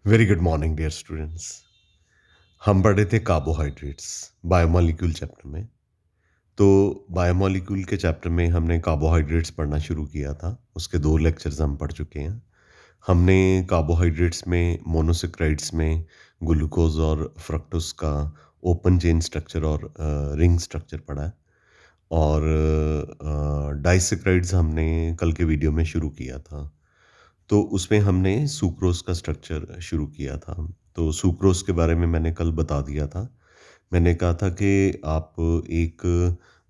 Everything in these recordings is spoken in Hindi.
Very good morning dear students. हम पढ़े थे कार्बोहाइड्रेट्स बायोमोलिक्यूल चैप्टर में। तो बायोमोलिक्यूल के चैप्टर में हमने कार्बोहाइड्रेट्स पढ़ना शुरू किया था। उसके 2 लेक्चर्स हम पढ़ चुके हैं। हमने कार्बोहाइड्रेट्स में मोनोसेक्राइड्स में ग्लूकोज और फ्रक्टोज का ओपन चेन स्ट्रक्चर और रिंग स्ट्रक्चर पढ़ा है। और डाइसेक्राइड्स हमने कल के वीडियो में शुरू किया था। तो उसमें हमने सुक्रोज़ का स्ट्रक्चर शुरू किया था। तो सुक्रोज़ के बारे में मैंने कल बता दिया था। मैंने कहा था कि आप एक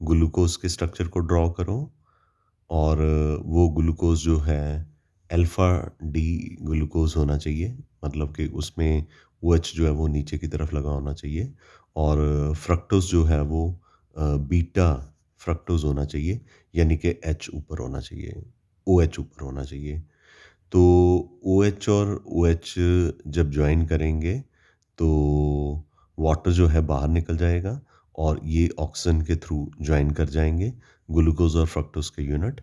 ग्लूकोज़ के स्ट्रक्चर को ड्रॉ करो और वो ग्लूकोज़ जो है अल्फ़ा डी ग्लूकोज़ होना चाहिए। मतलब कि उसमें OH जो है वो नीचे की तरफ लगा होना चाहिए और फ्रक्टोज़ जो है वो बीटा फ्रक्टोज़ होना चाहिए, यानी कि H ऊपर होना चाहिए, OH ऊपर होना चाहिए। तो OH और OH जब जॉइन करेंगे तो वाटर जो है बाहर निकल जाएगा और ये ऑक्सीजन के थ्रू जॉइन कर जाएंगे ग्लूकोज और फ्रक्टोज के यूनिट।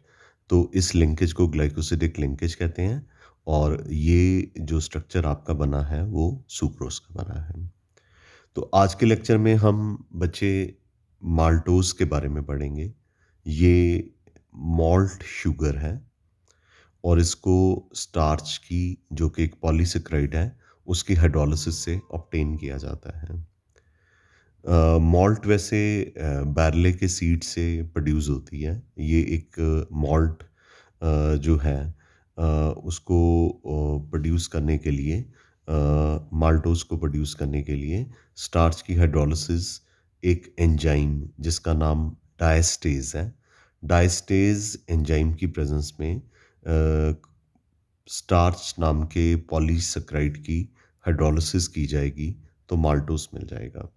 तो इस लिंकेज को ग्लाइकोसिडिक लिंकेज कहते हैं और ये जो स्ट्रक्चर आपका बना है वो सुक्रोज का बना है। तो आज के लेक्चर में हम बच्चे माल्टोज के बारे में पढ़ेंगे। ये मॉल्ट शुगर है और इसको स्टार्च की, जो कि एक पॉलीसेक्राइड है, उसकी हाइड्रोलिसिस से ऑब्टेन किया जाता है। मॉल्ट वैसे बैरले के सीड से प्रोड्यूस होती है। ये एक मॉल्ट जो है उसको प्रोड्यूस करने के लिए, माल्टोज को प्रोड्यूस करने के लिए स्टार्च की हाइड्रोलिसिस एक एंजाइम जिसका नाम डायस्टेज है, डायस्टेज एंजाइम की प्रेजेंस में स्टार्च नाम के पॉलीसेक्राइड की हाइड्रोलिसिस की जाएगी तो माल्टोस मिल जाएगा।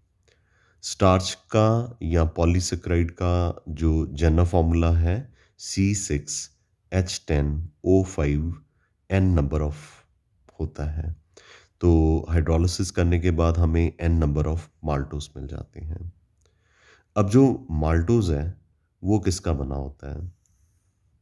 स्टार्च का या पॉलीसेक्राइड का जो जनरल फॉर्मूला है C6H10O5 N नंबर ऑफ होता है। तो हाइड्रोलिसिस करने के बाद हमें N नंबर ऑफ माल्टोस मिल जाते हैं। अब जो माल्टोस है वो किसका बना होता है?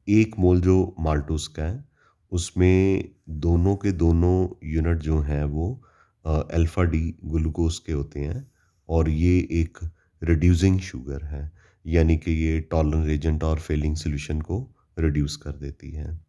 एक मोल जो माल्टोस का है उसमें दोनों के दोनों यूनिट जो हैं वो अल्फ़ा डी ग्लूकोज के होते हैं और ये एक रिड्यूसिंग शुगर है, यानी कि ये टॉलरेंस एजेंट और फेलिंग सॉल्यूशन को रिड्यूस कर देती है।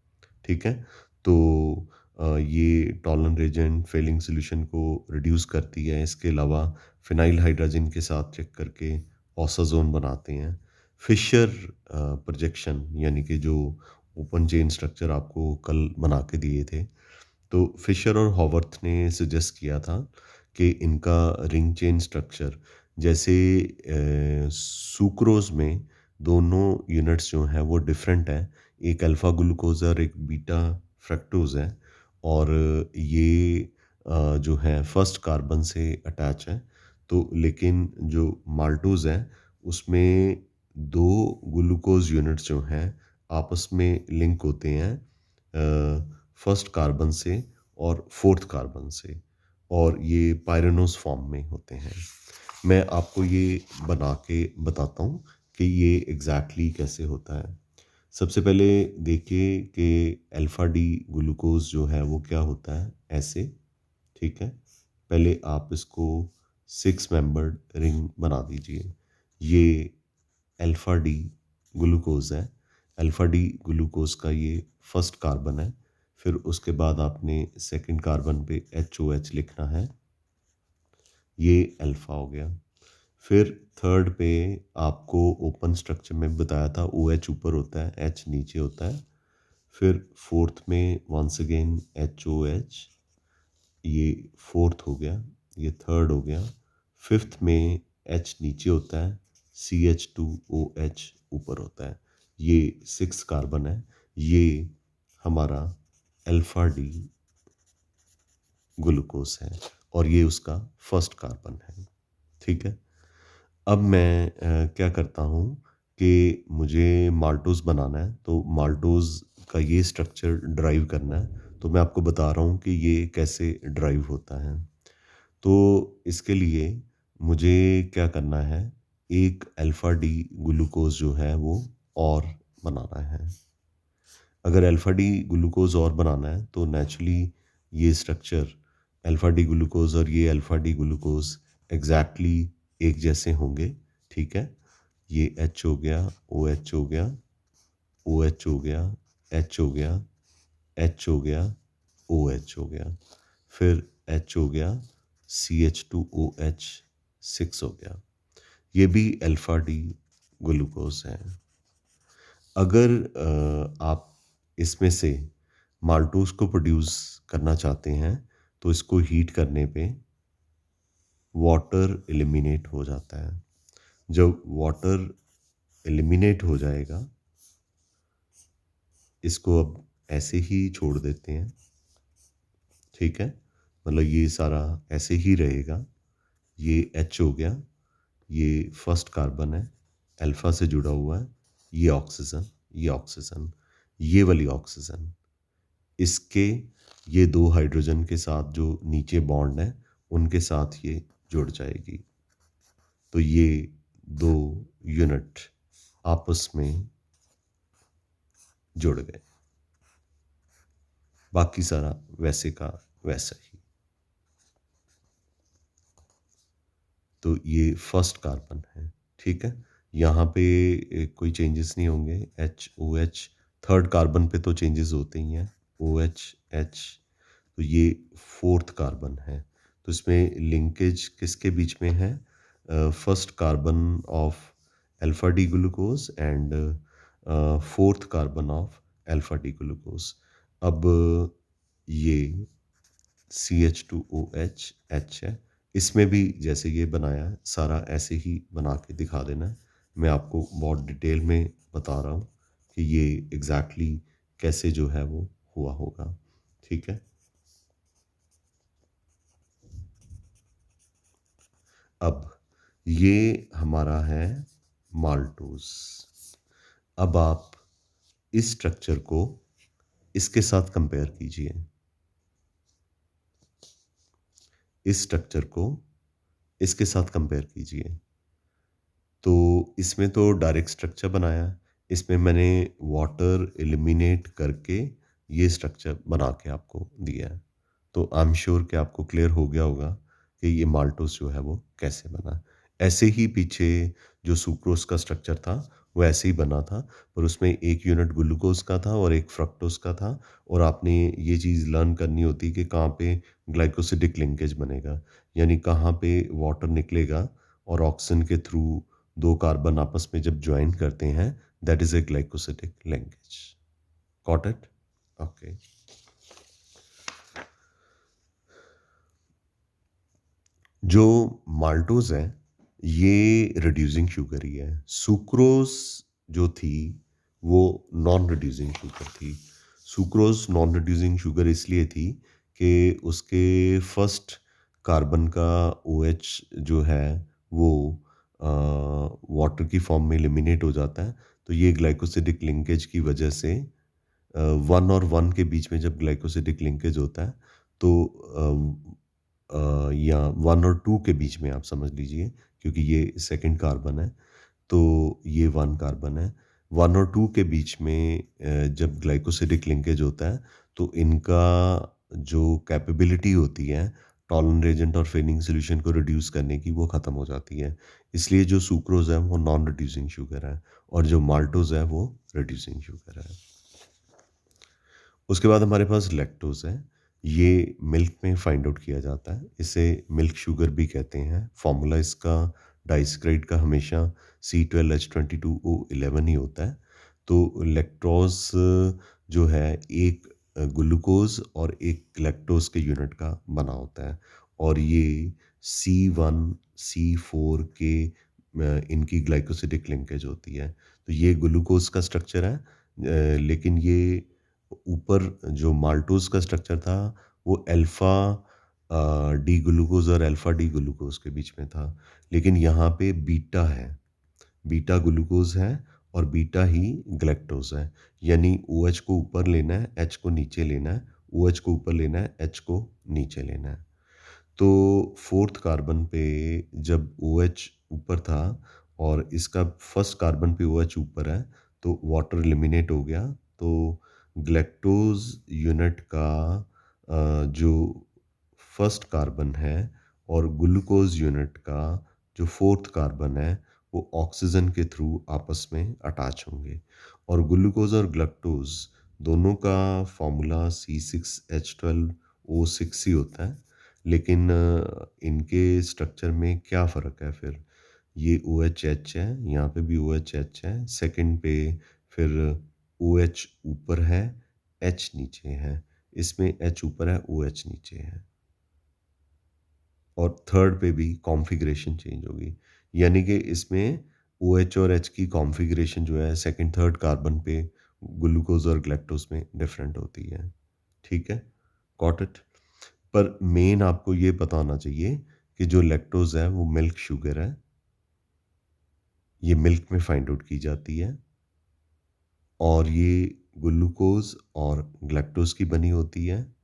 ठीक है। तो ये टॉलरेंस एजेंट फेलिंग सॉल्यूशन को रिड्यूस करती है। इसके अलावा फिनाइल हाइड्रोजन के साथ चेक करके ऑसाजोन बनाते हैं। फिशर प्रोजेक्शन, यानी कि जो ओपन चेन स्ट्रक्चर आपको कल बना के दिए थे, तो फिशर और हॉवर्थ ने सजेस्ट किया था कि इनका रिंग चेन स्ट्रक्चर जैसे सुक्रोज में दोनों यूनिट्स जो हैं वो डिफरेंट हैं। एक अल्फ़ा ग्लूकोज और एक बीटा फ्रक्टोज है और ये जो है फर्स्ट कार्बन से अटैच है। तो लेकिन जो माल्टोज है उसमें दो ग्लूकोज यूनिट्स जो हैं आपस में लिंक होते हैं फर्स्ट कार्बन से और फोर्थ कार्बन से, और ये पायरेनोस फॉर्म में होते हैं। मैं आपको ये बना के बताता हूँ कि ये एग्जैक्टली कैसे होता है। सबसे पहले देखिए कि अल्फ़ा डी ग्लूकोज जो है वो क्या होता है ऐसे। ठीक है। पहले आप इसको 6 मेंबर्ड रिंग बना दीजिए। ये अल्फ़ा डी ग्लूकोज है। अल्फ़ा डी ग्लूकोज का ये फर्स्ट कार्बन है। फिर उसके बाद आपने सेकंड कार्बन पे HOH लिखना है, ये अल्फ़ा हो गया। फिर थर्ड पे आपको ओपन स्ट्रक्चर में बताया था OH ऊपर होता है, H नीचे होता है। फिर फोर्थ में वंस अगेन HOH, ये फोर्थ हो गया, ये थर्ड हो गया। फिफ्थ में H नीचे होता है, CH2OH ऊपर होता है, ये 6 कार्बन है। ये हमारा अल्फ़ा डी ग्लूकोज है और ये उसका फर्स्ट कार्बन है। ठीक है। अब मैं क्या करता हूँ कि मुझे माल्टोज बनाना है, तो माल्टोज का ये स्ट्रक्चर ड्राइव करना है। तो मैं आपको बता रहा हूँ कि ये कैसे ड्राइव होता है। तो इसके लिए मुझे क्या करना है, एक अल्फ़ा डी ग्लूकोज जो है वो और बनाना है। अगर अल्फ़ा डी ग्लूकोज और बनाना है तो नेचुरली ये स्ट्रक्चर अल्फ़ा डी ग्लूकोज़ और ये अल्फ़ा डी ग्लूकोज़ एग्ज़ैक्टली एक जैसे होंगे, ठीक है? ये H हो गया, OH हो गया, OH हो गया, H हो गया, H हो गया, OH हो गया, फिर H हो गया, CH2OH 6 हो गया। ये भी अल्फ़ा डी ग्लूकोज़ है। अगर आप इसमें से माल्टोज़ को प्रोड्यूस करना चाहते हैं, तो इसको हीट करने पे वाटर एलिमिनेट हो जाता है। जब वाटर एलिमिनेट हो जाएगा, इसको अब ऐसे ही छोड़ देते हैं, ठीक है? मतलब ये सारा ऐसे ही रहेगा। ये H हो गया, ये फर्स्ट कार्बन है, अल्फ़ा से जुड़ा हुआ है, ये ऑक्सीजन, ये ऑक्सीजन, ये वाली ऑक्सीजन। इसके ये 2 हाइड्रोजन के साथ जो नीचे बॉन्ड है, उनके साथ ये जुड़ जाएगी। तो ये 2 यूनिट आपस में जुड़ गए। बाकी सारा वैसे का वैसा ही। तो ये फर्स्ट कार्बन है, ठीक है? यहाँ पे कोई चेंजेस नहीं होंगे। HOH थर्ड कार्बन पे तो चेंजेस होते ही हैं। OH H, तो ये फोर्थ कार्बन है। तो इसमें लिंकेज किसके बीच में है? First carbon of alpha D glucose and fourth carbon of alpha D glucose. अब ये CH2OH H है। इसमें भी जैसे ये बनाया है, सारा ऐसे ही बना के दिखा देना है। मैं आपको बहुत डिटेल में बता रहा हूँ कि ये एग्जैक्टली कैसे जो है वो हुआ होगा, ठीक है? अब ये हमारा है माल्टोज। अब आप इस स्ट्रक्चर को इसके साथ कंपेयर कीजिए। इस स्ट्रक्चर को इसके साथ कंपेयर कीजिए। तो इसमें तो डायरेक्ट स्ट्रक्चर बनाया, इसमें मैंने वाटर एलिमिनेट करके ये स्ट्रक्चर बना के आपको दिया है। तो आई एम श्योर कि आपको क्लियर हो गया होगा कि ये माल्टोस जो है वो कैसे बना। ऐसे ही पीछे जो सुक्रोज का स्ट्रक्चर था वो ऐसे ही बना था, पर उसमें एक यूनिट ग्लूकोज का था और एक फ्रक्टोज का था। और आपने ये चीज़ लर्न करनी होती कि कहाँ पे ग्लाइकोसिडिक लिंकेज बनेगा, यानी कहाँ पे वाटर निकलेगा और ऑक्सीजन के थ्रू 2 कार्बन आपस में जब ज्वाइन करते हैं, that is a glycosidic linkage. Got it? Okay. जो माल्टोज़ है, ये रिड्यूसिंग शुगर ही है। सुक्रोज़ जो थी, वो नॉन रिड्यूसिंग शुगर थी। सुक्रोज़ नॉन रिड्यूसिंग शुगर इसलिए थी कि उसके फर्स्ट कार्बन का OH जो है, वो वाटर की फॉर्म में एलिमिनेट हो जाता है। तो ये ग्लाइकोसिडिक लिंकेज की वजह से 1 और 1 के बीच में जब ग्लाइकोसिडिक लिंकेज होता है, तो या 1 और 2 के बीच में आप समझ लीजिए, क्योंकि ये सेकंड कार्बन है, तो ये 1 कार्बन है। 1 और 2 के बीच में जब ग्लाइकोसिडिक लिंकेज होता है, तो इनका जो कैपेबिलिटी होती है टॉलन रिएजेंट और फेनिंग सॉल्यूशन को रिड्यूस करने की, वो ख़त्म हो जाती है। इसलिए जो सुक्रोज़ है वो नॉन रिड्यूसिंग शुगर है और जो माल्टोज़ है वो रिड्यूसिंग शुगर है। उसके बाद हमारे पास लैक्टोज़ है। ये मिल्क में फाइंड आउट किया जाता है। इसे मिल्क शुगर भी कहते हैं। फ़ॉर्मूला इसका डाइसक्राइड का हमेशा C12H22O11 ही होता है। तो लैक्टोज़ जो है एक ग्लूकोज़ और एक लैक्टोज़ के यूनिट का बना होता है और ये C1, C4 के इनकी ग्लाइकोसिडिक लिंकेज होती है। तो ये ग्लूकोज़ का स्ट्रक्चर है, लेकिन ये ऊपर जो माल्टोज़ का स्ट्रक्चर था वो अल्फ़ा डी ग्लूकोज़ और अल्फ़ा डी ग्लूकोज़ के बीच में था। लेकिन यहाँ पे बीटा है, बीटा ग्लूकोज़ है और बीटा ही ग्लैक्टोज़ है। यानी OH को ऊपर लेना है, H को नीचे लेना है, OH को ऊपर लेना है, H को नीचे लेना है। तो फोर्थ कार्बन पे जब OH ऊपर था और इसका फर्स्ट कार्बन पे OH ऊपर है, तो वाटर एलिमिनेट हो गया। तो ग्लैक्टोज यूनिट का जो फर्स्ट कार्बन है और ग्लूकोज यूनिट का जो फोर्थ कार्बन है वो ऑक्सीजन के थ्रू आपस में अटैच होंगे। और ग्लूकोज और ग्लूकोज दोनों का फॉर्मूला C6H12O6 ही होता है, लेकिन इनके स्ट्रक्चर में क्या फ़र्क है फिर? ये OHH है, यहाँ पे भी OHH है, सेकंड पे फिर OH ऊपर है, H नीचे है, इसमें H ऊपर है, OH नीचे है, और थर्ड पे भी कॉन्फ़िगरेशन चेंज होगी। यानी कि इसमें OH और H की कॉन्फ़िगरेशन जो है सेकंड थर्ड कार्बन पे ग्लूकोज़ और गैलेक्टोज़ में डिफरेंट होती है। ठीक है? Got it? पर मेन आपको ये पता होना चाहिए कि जो लैक्टोज़ है वो मिल्क शुगर है। ये मिल्क में फाइंड आउट की जाती है और ये ग्लूकोज़ और गैलेक्टोज़ की बनी होती है,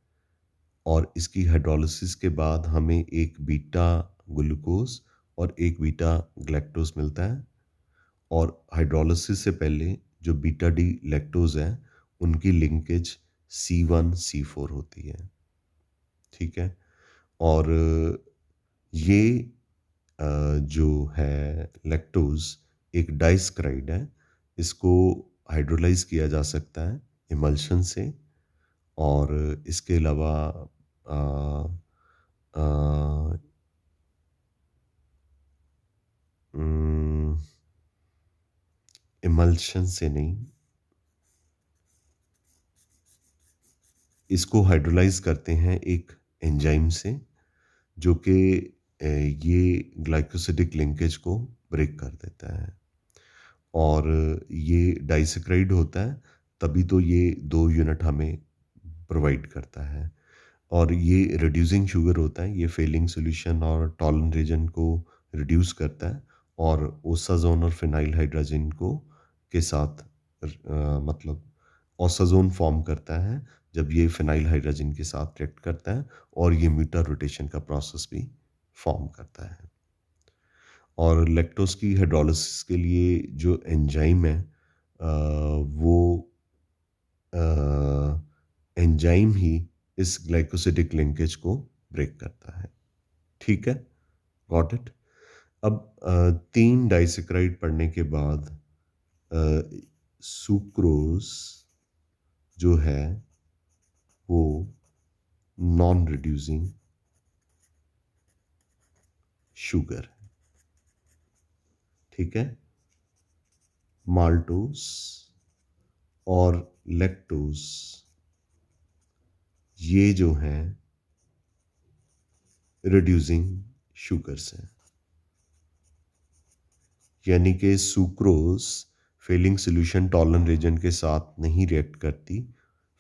और इसकी हाइड्रोलिसिस के बाद हमें एक बीटा ग्लूकोज़ और एक बीटा गैलेक्टोज़ मिलता है, और हाइड्रोलिसिस से पहले जो बीटा डी लैक्टोज़ है उनकी लिंकेज C1 C4 होती है। ठीक है? और ये जो है लैक्टोज़ एक डाइस्क्राइड है। इसको हाइड्रोलाइज़ किया जा सकता है इमल्शन से, और इसके अलावा अ अ, उम, इमल्शन से नहीं, इसको हाइड्रोलाइज़ करते हैं एक एंजाइम से, जो कि ये ग्लाइकोसिडिक लिंकेज को ब्रेक कर देता है, और ये डाइसैकराइड होता है, तभी तो ये 2 यूनिट हमें प्रोवाइड करता है। और ये रिड्यूसिंग शुगर होता है, ये फेलिंग सॉल्यूशन और टॉलन रीजन को रिड्यूस करता है, और ओसाज़ोन और फिनाइल हाइड्रोजन को के साथ मतलब ओसाज़ोन फॉर्म करता है जब ये फिनाइल हाइड्रोजन के साथ रिएक्ट करता है, और ये म्यूटा रोटेशन का प्रोसेस भी फॉर्म करता है। और लैक्टोज़ की हाइड्रोलिसिस के लिए जो एंजाइम है वो एंजाइम ही इस ग्लाइकोसिडिक लिंकेज को ब्रेक करता है। ठीक है? Got it? अब 3 डाइसैकराइड पढ़ने के बाद सुक्रोज जो है वो नॉन रिड्यूसिंग शुगर है। ठीक है? माल्टोज और लैक्टोज ये जो हैं रिड्यूसिंग शुगर्स हैं। यानी कि sucrose Fehling solution Tollens reagent के साथ नहीं रिएक्ट करती,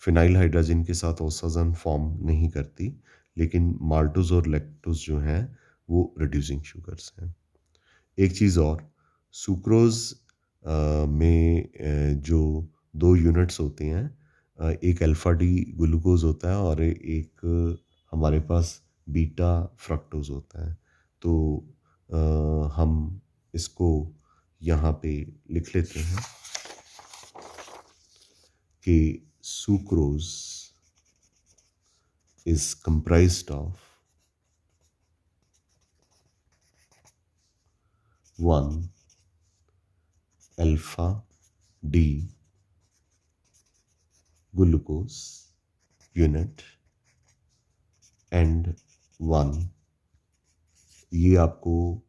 फिनाइल हाइड्रोजन के साथ ओसाज़न फॉर्म नहीं करती, लेकिन माल्टोज और लैक्टोज जो हैं वो रिड्यूसिंग शुगर्स हैं। एक चीज़ और, सुक्रोज में जो 2 यूनिट्स होते हैं, एक अल्फा डी ग्लूकोज होता है और एक हमारे पास बीटा फ्रक्टोज होता है। तो हम इसको यहाँ पे लिख लेते हैं कि sucrose is comprised of 1 alpha D glucose unit and 1, ये आपको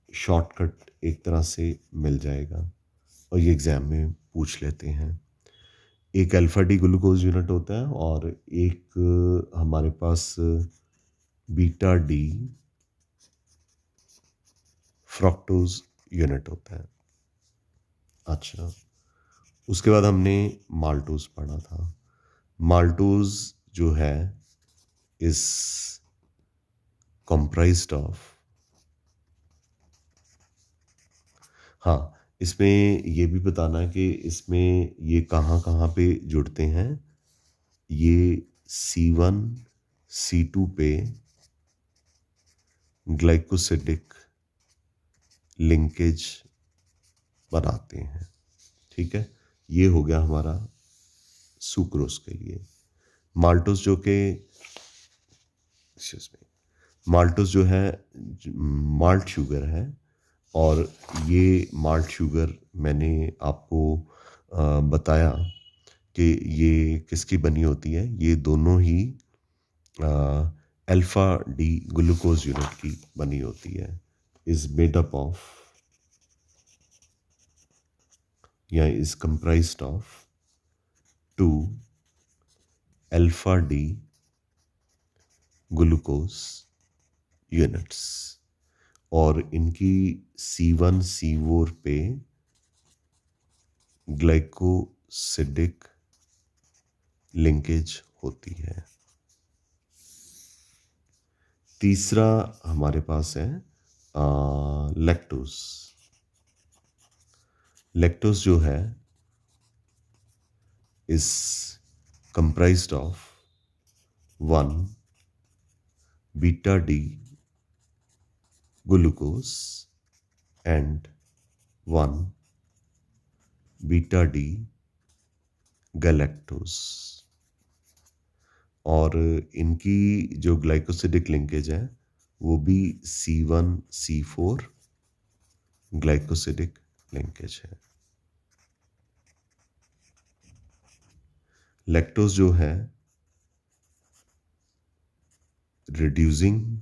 शॉर्टकट एक तरह से मिल जाएगा, और ये एग्ज़ाम में पूछ लेते हैं। एक अल्फा डी ग्लूकोज यूनिट होता है और एक हमारे पास बीटा डी फ्रक्टोज यूनिट होता है। अच्छा, उसके बाद हमने माल्टोज पढ़ा था। माल्टोज जो है इस कंप्राइज्ड ऑफ, हाँ, इसमें ये भी बताना है कि इसमें ये कहाँ कहाँ पे जुड़ते हैं। ये C1 C2 पे ग्लाइकोसिडिक लिंकेज बनाते हैं। ठीक है? ये हो गया हमारा सुक्रोज के लिए। माल्टोज जो कि एक्सक्यूज मी, माल्टोस जो है माल्ट शुगर है, और ये माल्ट शुगर मैंने आपको बताया कि ये किसकी बनी होती है। ये दोनों ही अल्फा डी ग्लूकोज यूनिट की बनी होती है। इज मेड अप ऑफ या is comprised of two alpha D glucose units, और इनकी C1 C4 पे ग्लाइकोसिडिक लिंकेज होती है। तीसरा हमारे पास है लैक्टोज। लैक्टोज जो है is comprised of 1 beta D glucose and 1 beta D galactose, और इनकी जो ग्लाइकोसिडिक लिंकेज है वो भी C1 C4 ग्लाइकोसिडिक लिंकेज है। लैक्टोज जो है रिड्यूसिंग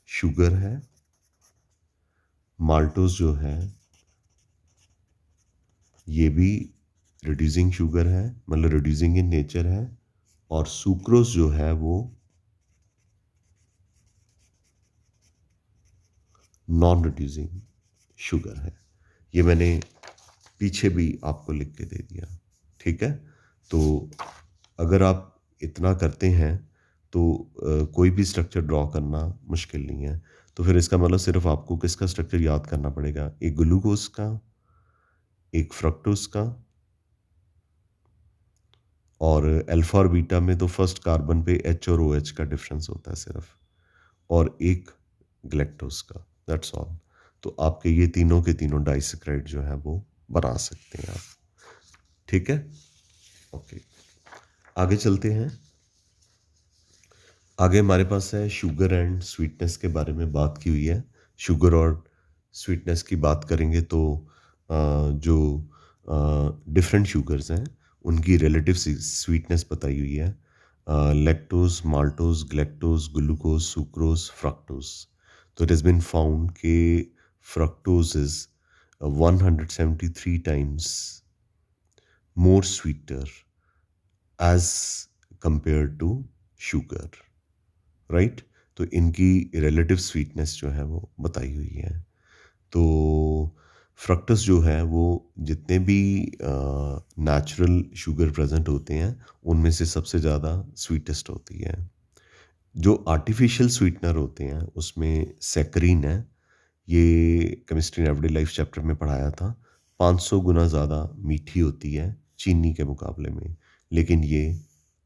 शुगर है, माल्टोज जो है ये भी रिड्यूसिंग शुगर है, मतलब रिड्यूसिंग इन नेचर है, और सुक्रोज जो है वो नॉन रिड्यूसिंग शुगर है। ये मैंने पीछे भी आपको लिख के दे दिया, ठीक है। तो अगर आप इतना करते हैं तो कोई भी स्ट्रक्चर ड्रॉ करना मुश्किल नहीं है। तो फिर इसका मतलब सिर्फ आपको किसका स्ट्रक्चर याद करना पड़ेगा, एक ग्लूकोज का, एक फ्रक्टोज का, और अल्फा और बीटा में तो फर्स्ट कार्बन पे H और OH का डिफरेंस होता है सिर्फ, और एक ग्लैक्टोज का, दैट्स ऑल। तो आपके ये तीनों के तीनों डाइसैकराइड जो है वो बना सकते हैं आप, ठीक है। ओके, आगे चलते हैं। आगे हमारे पास है शुगर एंड स्वीटनेस के बारे में बात की हुई है। शुगर और स्वीटनेस की बात करेंगे तो जो डिफरेंट शुगर्स हैं उनकी रिलेटिव स्वीटनेस बताई हुई है। Lactose, maltose, galactose, glucose, sucrose, fructose. तो इट हैज़ बीन फाउंड कि fructose is 173 times more sweeter as compared to sugar, right. तो इनकी रिलेटिव स्वीटनेस जो है वो बताई हुई है। तो फ्रक्टस जो है वो जितने भी नेचुरल शुगर प्रेजेंट होते हैं उनमें से सबसे ज़्यादा स्वीटेस्ट होती है। जो आर्टिफिशियल स्वीटनर होते हैं उसमें सैकरीन है, ये chemistry in everyday life chapter में पढ़ाया था। 500 गुना ज़्यादा मीठी होती है चीनी के मुकाबले में, लेकिन ये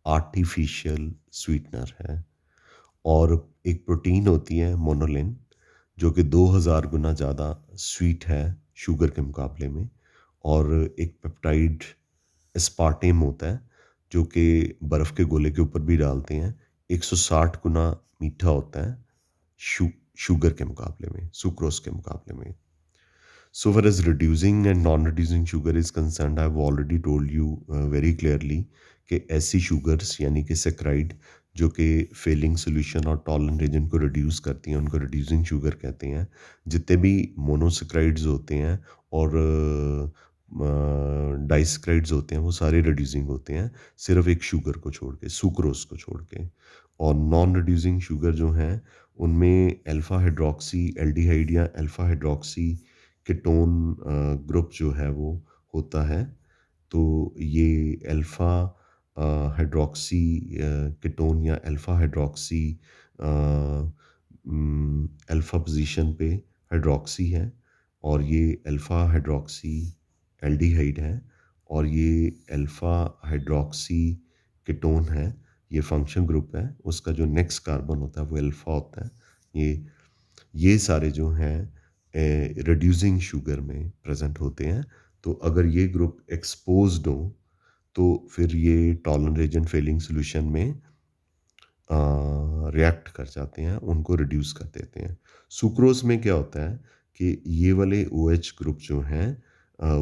आर्टिफिशियल स्वीटनर है। और एक प्रोटीन होती है मोनोलिन, जो कि 2000 गुना ज़्यादा स्वीट है शुगर के मुकाबले में। और एक पेप्टाइड एस्पार्टेम होता है जो कि बर्फ़ के गोले के ऊपर भी डालते हैं, 160 गुना मीठा होता है शुगर के मुकाबले में, सुक्रोज के मुकाबले में। So far as reducing and non-reducing sugar is concerned, I've already told you very clearly कि ऐसी शुगर्स यानी कि सेक्राइड जो कि फेलिंग सोल्यूशन और टॉलन रीजन को रिड्यूस करती हैं उनको रिड्यूसिंग शुगर कहते हैं। जितने भी मोनोसेक्राइड्स होते हैं और डाइसेक्राइड्स होते हैं वो सारे रिड्यूसिंग होते हैं, सिर्फ एक शुगर को छोड़ के, सुक्रोज को छोड़ के। और नॉन रिड्यूसिंग शुगर जो हैं उनमें अल्फा हाइड्रोक्सी एल्डिहाइड या अल्फा हाइड्रोक्सी कीटोन ग्रुप जो है वो होता है। तो ये अल्फा हाइड्रोक्सी कीटोन या अल्फा हाइड्रोक्सी अल्फा पोजीशन पे हाइड्रोक्सी है, और ये अल्फा हाइड्रोक्सी एल्डिहाइड है, और ये अल्फा हाइड्रोक्सी कीटोन है। ये फंक्शन ग्रुप है, उसका जो नेक्स्ट कार्बन होता है वो अल्फा होता है। ये सारे जो हैं रिड्यूसिंग शुगर में प्रेजेंट होते हैं। तो अगर ये ग्रुप एक्सपोज्ड हो तो फिर ये टॉलन रीजन फेलिंग सोल्यूशन में रिएक्ट कर जाते हैं, उनको रिड्यूस कर देते हैं। सुक्रोज़ में क्या होता है कि ये वाले ओएच ग्रुप जो हैं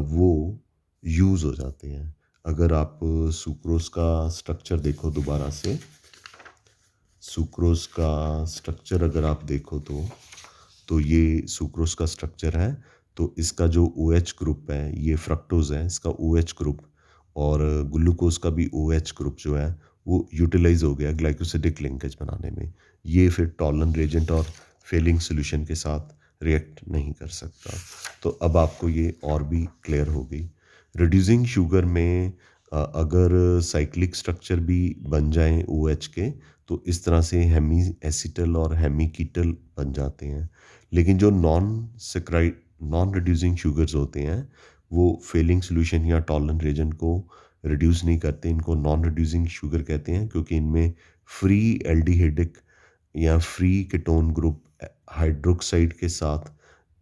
वो यूज़ हो जाते हैं। अगर आप सुक्रोज़ का स्ट्रक्चर देखो दोबारा से, सुक्रोज़ का स्ट्रक्चर अगर आप देखो तो ये सुक्रोज़ का स्ट्रक्चर है। तो इसका जो ओएच ग्रुप है, ये फ्रक्टोज़ है, इसका ओएच ग्रुप, और ग्लूकोज़ का भी ओएच ग्रुप जो है, वो यूटिलाइज़ हो गया ग्लाइकोसिडिक लिंकेज बनाने में। ये फिर टॉलन रिएजेंट और फेलिंग सॉल्यूशन के साथ रिएक्ट नहीं कर सकता। तो अब आपको ये और भी क्लियर हो गई। रिड्यूसिंग शुगर में अगर साइक्लिक स्ट्रक्चर भी बन जाएँ ओएच के, तो इस तरह से हेमी एसिटल और हेमी कीटल बन जाते हैं। लेकिन जो नॉन रिड्यूसिंग शुगर्स होते हैं, वो फेलिंग सॉल्यूशन या टॉलरेंट रिएजेंट को रिड्यूस नहीं करते। इनको नॉन रिड्यूसिंग शुगर कहते हैं, क्योंकि इनमें फ्री एल्डिहाइडिक या फ्री कीटोन ग्रुप हाइड्रोक्साइड के साथ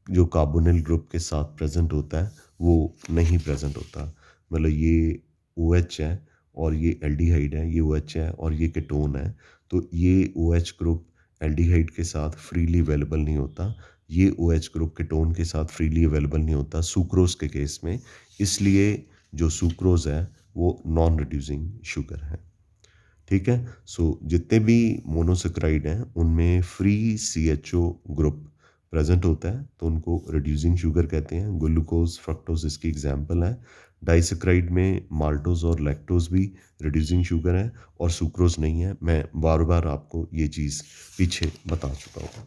जो कार्बोनिल ग्रुप के साथ प्रेजेंट होता है, वो नहीं प्रेजेंट होता। मतलब ये ओएच है और ये एल्डिहाइड है, ये ओएच है और ये कीटोन है। तो ये ओएच ग्रुप एल्डिहाइड के साथ फ्रीली अवेलेबल नहीं होता। ये ओएच ग्रुप कीटोन के साथ फ्रीली अवेलेबल नहीं होता सुक्रोज़ के केस में। इसलिए जो सुक्रोज़ है, वो नॉन रिड्यूसिंग शुगर है। ठीक है? सो जितने भी मोनोसैकेराइड हैं, उनमें फ्री सीएचओ ग्रुप प्रेज़ेंट होता है, तो उनको रिड्यूसिंग शुगर कहते हैं। ग्लूकोज़, फ्रक्टोज़ इसकी एग्ज़ाम्पल है। डाइसैकेराइड में माल्टोज़ और लैक्टोज़ भी रिड्यूसिंग शुगर है और सुक्रोज़ नहीं है। मैं बार-बार आपको ये चीज़ पीछे बता चुका हूँ।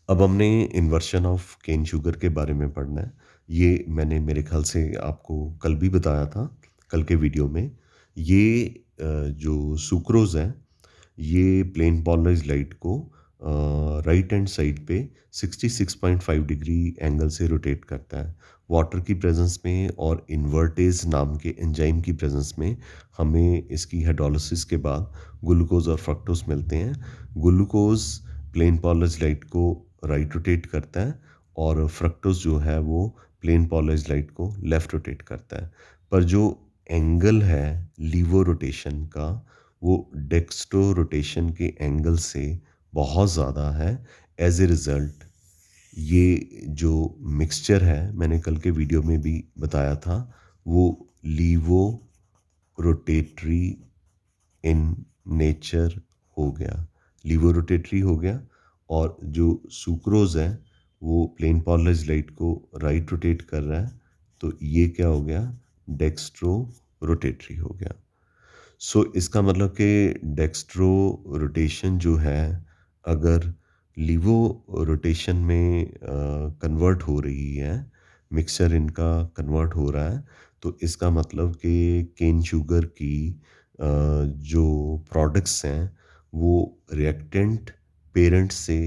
अब हमने इन्वर्शन ऑफ केन शुगर के बारे में पढ़ना है। ये मैंने मेरे ख़्याल से आपको कल भी बताया था, कल के वीडियो में। ये जो सुक्रोज़ है, ये प्लेन पोलराइज्ड लाइट को राइट हैंड साइड पे 66.5 डिग्री एंगल से रोटेट करता है। वाटर की प्रेजेंस में और इन्वर्टेज नाम के एंजाइम की प्रेजेंस में हमें इसकी हाइड्रोलिसिस के बाद ग्लूकोज और फ्रक्टोज मिलते हैं। ग्लूकोज प्लेन पोलराइज्ड लाइट को राइट रोटेट करता है और फ्रक्टोज जो है वो प्लेन पोलराइज्ड लाइट को लेफ्ट रोटेट करता है। पर जो एंगल है लीवो रोटेशन का, वो डेक्स्ट्रो रोटेशन के एंगल से बहुत ज़्यादा है। एज ए रिज़ल्ट ये जो मिक्सचर है, मैंने कल के वीडियो में भी बताया था, वो लीवो रोटेटरी इन नेचर हो गया, लीवो रोटेटरी हो गया। और जो सुक्रोज है, वो प्लेन पोलराइज्ड लाइट को राइट रोटेट कर रहा है, तो ये क्या हो गया, डेक्स्ट्रो रोटेटरी हो गया। सो इसका मतलब कि डेक्स्ट्रो रोटेशन जो है, अगर लीवो रोटेशन में कन्वर्ट हो रही है, मिक्सचर इनका कन्वर्ट हो रहा है, तो इसका मतलब कि केन शुगर की जो प्रोडक्ट्स हैं, वो रिएक्टेंट पेरेंट से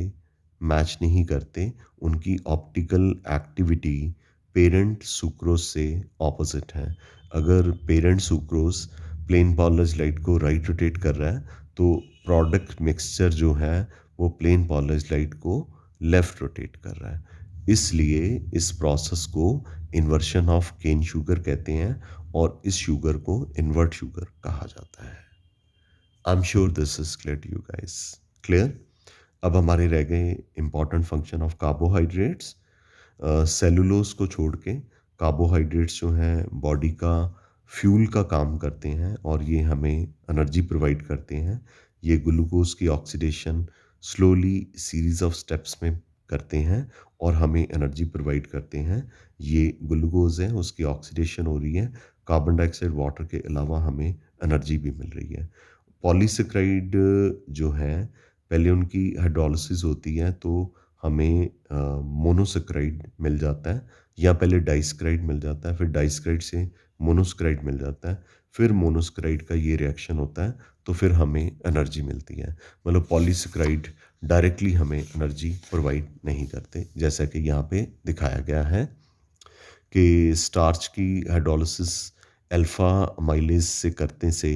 मैच नहीं करते। उनकी ऑप्टिकल एक्टिविटी पेरेंट सुक्रोज से ऑपोजिट है। अगर parent sucrose plane polarized light को राइट रोटेट कर रहा है, तो प्रोडक्ट मिक्सचर जो है वो प्लेन पोलराइज्ड लाइट को लेफ्ट रोटेट कर रहा है। इसलिए इस प्रोसेस को इन्वर्शन ऑफ केन शुगर कहते हैं और इस शुगर को इन्वर्ट शुगर कहा जाता है। I am sure this is clear to you guys. Clear? अब हमारे रह गए important function of carbohydrates. Cellulose को छोड़ के कार्बोहाइड्रेट्स जो हैं बॉडी का फ्यूल का काम करते हैं और ये हमें एनर्जी प्रोवाइड करते हैं। ये ग्लूकोज की oxidation slowly series of steps में करते हैं और हमें एनर्जी प्रोवाइड करते हैं। ये ग्लूकोज है, उसकी ऑक्सीडेशन हो रही है, कार्बन डाइऑक्साइड वाटर के अलावा हमें एनर्जी भी मिल रही है। पॉलीसेक्राइड जो है, पहले उनकी हाइड्रोलिसिस होती है तो हमें मोनोसेक्राइड मिल जाता है, या पहले डाइसेक्राइड मिल जाता है, फिर डाइसेक्राइड से मोनोसेक्राइड मिल जाता है, फिर मोनोसेक्राइड का ये रिएक्शन होता है, तो फिर हमें एनर्जी मिलती है। मतलब पॉलीसेक्राइड डायरेक्टली हमें एनर्जी प्रोवाइड नहीं करते, जैसा कि यहाँ पे दिखाया गया है कि स्टार्च की हाइड्रोलिसिस अल्फा अमाइलेज से करने से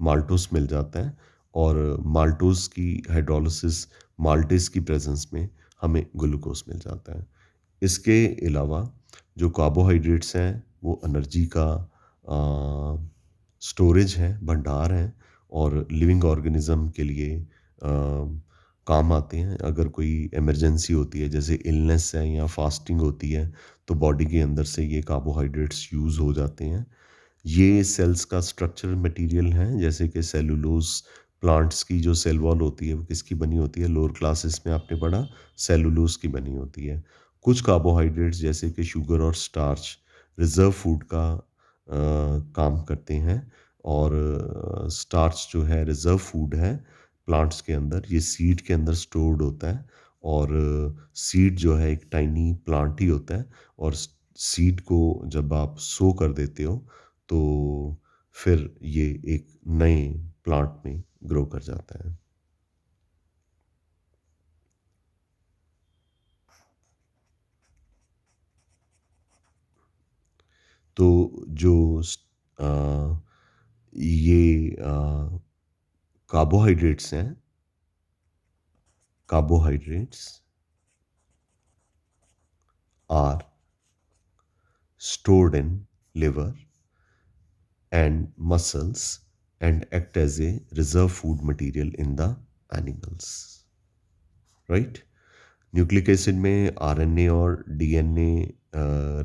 माल्टोस मिल जाता है और माल्टोस की हाइड्रोलिसिस माल्टेस की प्रेजेंस में हमें ग्लूकोज मिल जाता है। इसके अलावा जो कार्बोहाइड्रेट्स हैं, वो एनर्जी का स्टोरेज है, भंडार है, और लिविंग ऑर्गेनिज्म के लिए काम आते हैं। अगर कोई इमरजेंसी होती है, जैसे इलनेस है या फास्टिंग होती है, तो बॉडी के अंदर से ये कार्बोहाइड्रेट्स यूज़ हो जाते हैं। ये सेल्स का स्ट्रक्चरल मटेरियल हैं, जैसे कि सेलुलोज। प्लांट्स की जो सेल वॉल होती है वो किसकी बनी होती है? लोअर क्लासेस में आपने पढ़ा, सेलुलोज की बनी होती है। कुछ कार्बोहाइड्रेट्स जैसे कि शुगर और स्टार्च रिजर्व फूड का काम करते हैं, और स्टार्च जो है रिजर्व फूड है प्लांट्स के अंदर। ये सीड के अंदर स्टोर्ड होता है, और सीड जो है एक टाइनी प्लांट ही होता है, और सीड को जब आप सो कर देते हो तो फिर ये एक नए प्लांट में ग्रो कर जाता है। तो जो अ, ये कार्बोहाइड्रेट्स हैं, carbohydrates are stored in liver and muscles and act as a reserve food material in the animals, right? Nucleic acid में आरएनए और डीएनए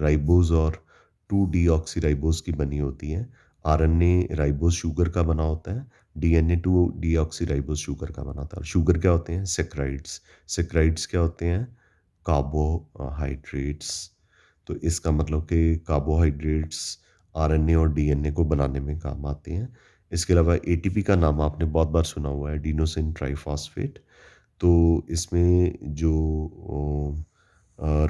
राइबोज और 2 डीऑक्सीराइबोज की बनी होती है। आरएनए राइबोज शुगर का बना होता है, डीएनए 2 डीऑक्सीराइबोज शुगर का बना होता है। और शुगर क्या होते हैं? सेक्राइड्स। सेक्राइड्स क्या होते हैं? कार्बोहाइड्रेट्स। तो इसका मतलब कि कार्बोहाइड्रेट्स आरएनए और डीएनए को बनाने में काम आते हैं। इसके अलावा एटीपी का नाम आपने बहुत बार सुना हुआ है, एडिनोसिन ट्राइफॉस्फेट। तो इसमें जो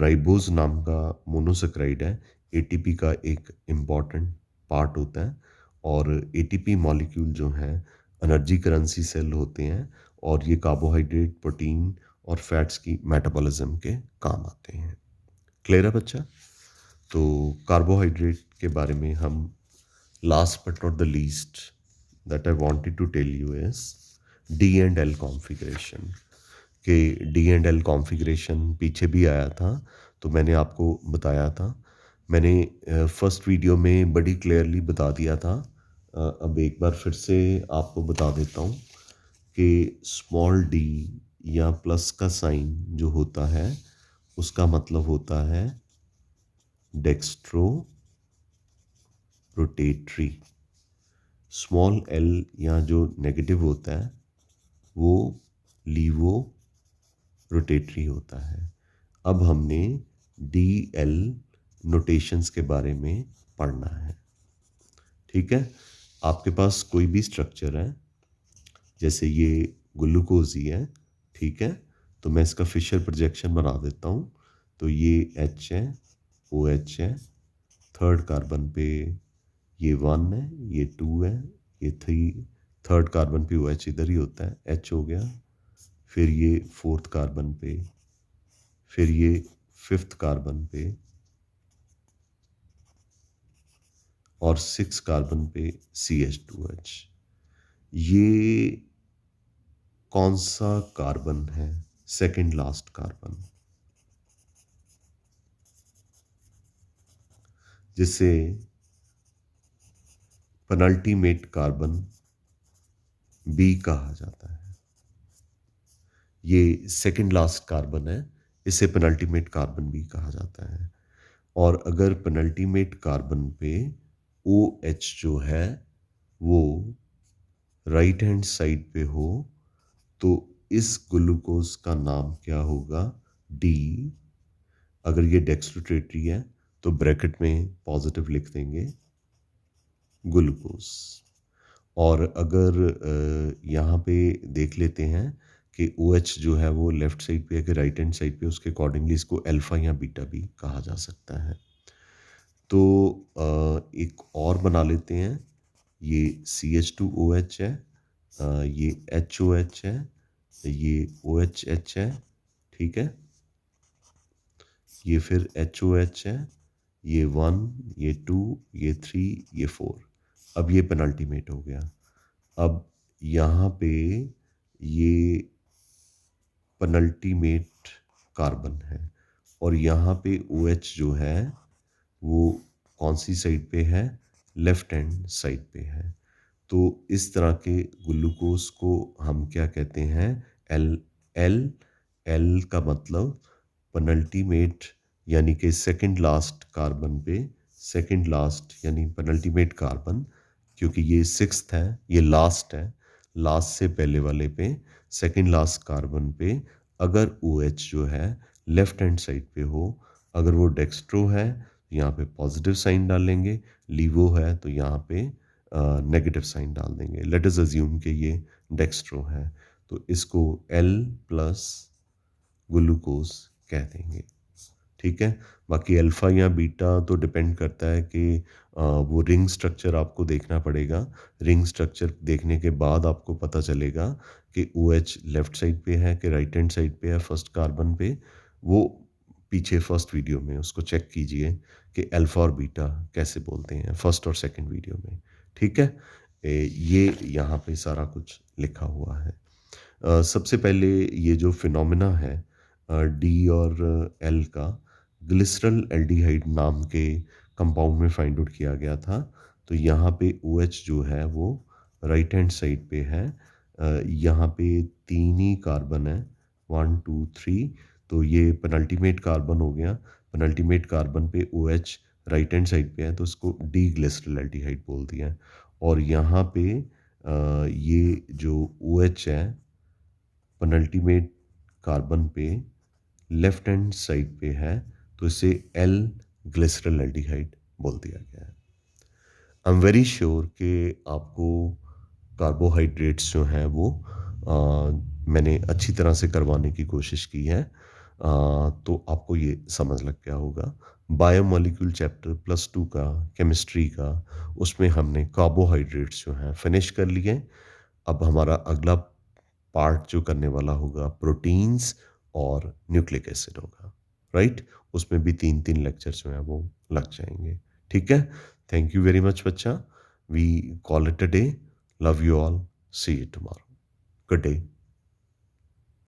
राइबोज नाम का मोनोसेक्राइड है, एटीपी का एक इम्पॉर्टेंट पार्ट होता है। और एटीपी मॉलिक्यूल जो हैं एनर्जी करेंसी सेल होते हैं, और ये कार्बोहाइड्रेट, प्रोटीन और फैट्स की मेटाबॉलिज्म के काम आते हैं। क्लियर है बच्चा? तो कार्बोहाइड्रेट के बारे में हम last but not the least that I wanted to tell you is D and L configuration. कि डी एंड एल कॉन्फ़िगरेशन पीछे भी आया था, तो मैंने आपको बताया था। मैंने फर्स्ट वीडियो में बड़ी क्लियरली बता दिया था। अब एक बार फिर से आपको बता देता हूँ कि स्मॉल डी या प्लस का साइन जो होता है उसका मतलब होता है डेक्स्ट्रो रोटेटरी। स्मॉल एल या जो नेगेटिव होता है वो लीवो रोटेटरी होता है। अब हमने डी एल नोटेशंस के बारे में पढ़ना है। ठीक है? आपके पास कोई भी स्ट्रक्चर है, जैसे ये ग्लूकोज ही है, ठीक है? तो मैं इसका फिशर प्रोजेक्शन बना देता हूँ। तो ये एच है, ओ एच है, थर्ड कार्बन पे ये 1 है, ये 2 है, ये 3, थर्ड कार्बन पे ओ एच इधर ही होता है, एच हो गया। फिर ये फोर्थ कार्बन पे, फिर ये फिफ्थ कार्बन पे, और 6 कार्बन पे CH2H। ये कौन सा कार्बन है? सेकंड लास्ट कार्बन, जिसे पेनल्टीमेट कार्बन बी कहा जाता है। ये सेकंड लास्ट कार्बन है, इसे पेनल्टीमेट कार्बन बी कहा जाता है। और अगर पेनल्टीमेट कार्बन पे ओ एच जो है वो राइट हैंड साइड पे हो, तो इस ग्लूकोज का नाम क्या होगा? डी। अगर ये डेक्स्ट्रोटेट्री है तो ब्रैकेट में पॉजिटिव लिख देंगे ग्लूकोज। और अगर यहाँ पे देख लेते हैं कि ओ एच जो है वो लेफ्ट साइड पे है कि राइट हैंड साइड पे, उसके अकॉर्डिंगली इसको अल्फा या बीटा भी कहा जा सकता है। तो एक और बना लेते हैं। ये CH2OH है, ये HOH है, ये OHH है, ठीक है? ये फिर HOH है, ये 1, ये 2, ये 3, ये 4। अब ये पेनल्टीमेट हो गया। अब यहाँ पे ये पेनल्टीमेट कार्बन है, और यहाँ पे OH जो है वो कौन सी साइड पे है? लेफ्ट हैंड साइड पे है। तो इस तरह के ग्लूकोज को हम क्या कहते हैं? एल एल एल का मतलब पेनल्टीमेट, यानी कि सेकंड लास्ट कार्बन पे, सेकंड लास्ट यानी पेनल्टीमेट कार्बन, क्योंकि ये सिक्स्थ है, ये लास्ट है, लास्ट से पहले वाले पे, सेकंड लास्ट कार्बन पे अगर ओ एच जो है लेफ्ट हैंड साइड पे हो, अगर वो डेक्स्ट्रो है तो यहाँ पे पॉजिटिव साइन डालेंगे, लीवो है तो यहाँ पे नेगेटिव साइन डाल देंगे। लेट अस अज्यूम कि ये डेक्स्ट्रो है, तो इसको एल प्लस ग्लूकोज कह देंगे। ठीक है। बाकी अल्फ़ा या बीटा तो डिपेंड करता है कि वो रिंग स्ट्रक्चर आपको देखना पड़ेगा। रिंग स्ट्रक्चर देखने के बाद आपको पता चलेगा कि ओ एच लेफ्ट साइड पे है कि राइट हैंड साइड पे है फर्स्ट कार्बन पे। वो पीछे फर्स्ट वीडियो में उसको चेक कीजिए कि अल्फ़ा और बीटा कैसे बोलते हैं फर्स्ट और सेकंड वीडियो में। ठीक है। ये यहाँ पे सारा कुछ लिखा हुआ है। सबसे पहले ये जो फिनोमेना है डी और एल का, ग्लिसरल एल्डिहाइड नाम के कंपाउंड में फाइंड आउट किया गया था। तो यहाँ पे ओ एच जो है वो राइट हैंड साइड पे है। यहाँ पे तीन ही कार्बन है, 1 2 3। तो ये पेनल्टीमेट कार्बन हो गया। पेनल्टीमेट कार्बन पे O H right hand side पे है तो उसको डी ग्लिसरल एल्डिहाइड बोल दिया है। और यहाँ पे ये जो ओ एच है पेनल्टीमेट कार्बन पे लेफ्ट हैंड साइड पे है तो इसे एल ग्लिसरल एल्डिहाइड बोल दिया गया है। आई एम वेरी श्योर कि आपको कार्बोहाइड्रेट्स जो हैं वो मैंने अच्छी तरह से करवाने की कोशिश की है। तो आपको ये समझ लग गया होगा। बायोमोलिक्यूल चैप्टर +2 का केमिस्ट्री का, उसमें हमने कार्बोहाइड्रेट्स जो हैं फिनिश कर लिए। अब हमारा अगला पार्ट जो करने वाला होगा प्रोटीन्स और न्यूक्लिक एसिड होगा, राइट? उसमें भी 3-3 लेक्चर जो हैं वो लग जाएंगे। ठीक है। थैंक यू वेरी मच बच्चा। We call it a day. Love you all. See you tomorrow. Good day.